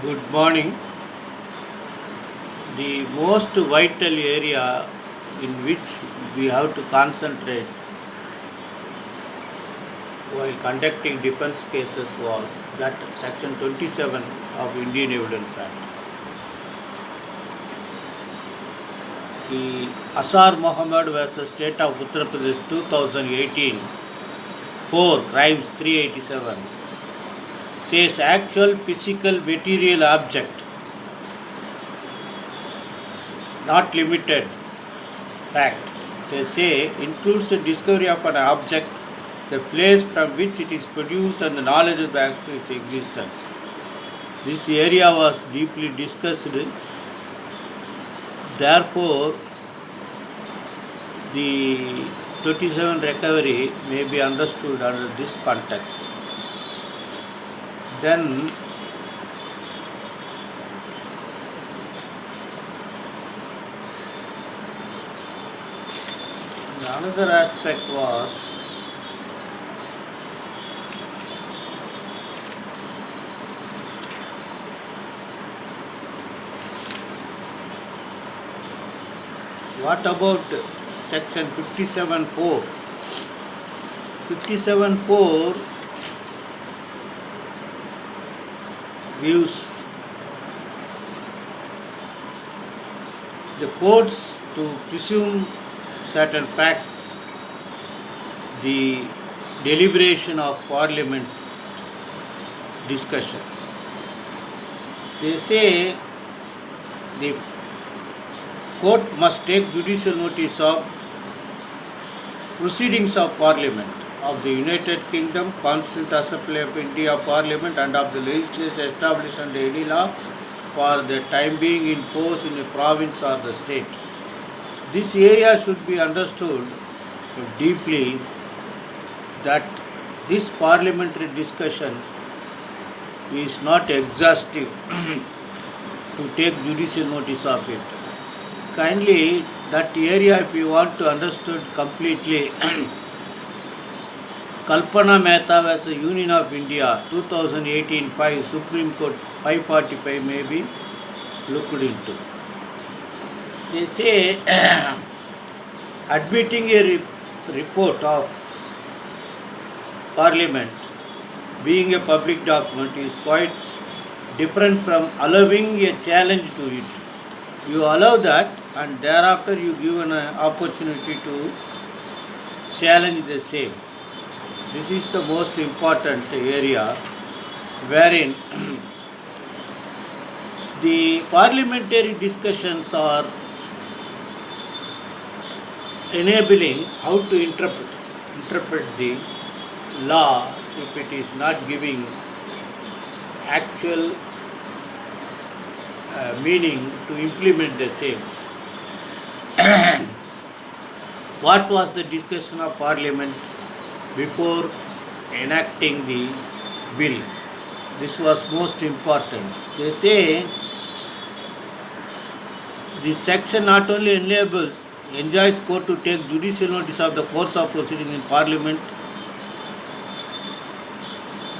Good morning. The most vital area in which we have to concentrate while conducting defense cases was that Section 27 of Indian Evidence Act. The Asar Mohammed versus State of Uttar Pradesh 2018 4 Crimes 387 says actual physical material object, not limited fact. They say includes the discovery of an object, the place from which it is produced, and the knowledge of its existence. This area was deeply discussed. Therefore, the 27 recovery may be understood under this context. Then, another aspect was what about section 57.4? 57.4 gives the courts to presume certain facts, the deliberation of parliament discussion. They say the court must take judicial notice of proceedings of Parliament of the United Kingdom, Constituent Assembly of India Parliament, and of the legislation established under any law for the time being in force in a province or the state. This area should be understood deeply, that this parliamentary discussion is not exhaustive to take judicial notice of it. Kindly, that area, if you want to understood completely, Kalpana Mehta versus Union of India 2018 5 Supreme Court 545 may be looked into. They say admitting a report of Parliament being a public document is quite different from allowing a challenge to it. You allow that, and thereafter you give an opportunity to challenge the same. This is the most important area wherein the parliamentary discussions are enabling how to interpret the law if it is not giving actual meaning to implement the same. What was the discussion of Parliament before enacting the bill? This was most important. They say this section not only enjoys court to take judicial notice of the course of proceeding in Parliament,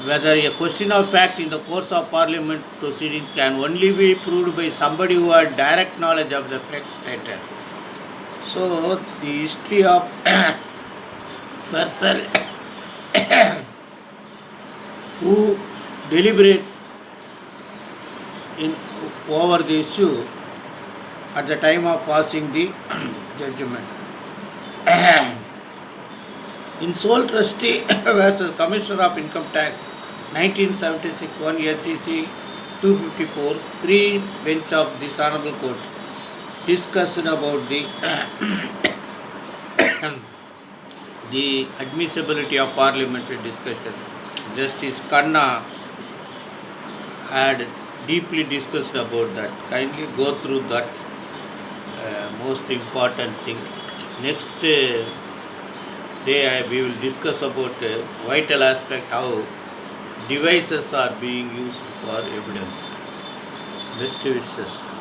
whether a question of fact in the course of Parliament proceeding can only be proved by somebody who had direct knowledge of the facts stated. So, the history of person who deliberate over the issue at the time of passing the judgment. In sole trustee versus Commissioner of Income Tax 1976 1 SCC 254, three bench of this Honorable Court discussed about the admissibility of parliamentary discussion. Justice Khanna had deeply discussed about that. Kindly go through that most important thing. Next day we will discuss about vital aspect, how devices are being used for evidence. Best wishes.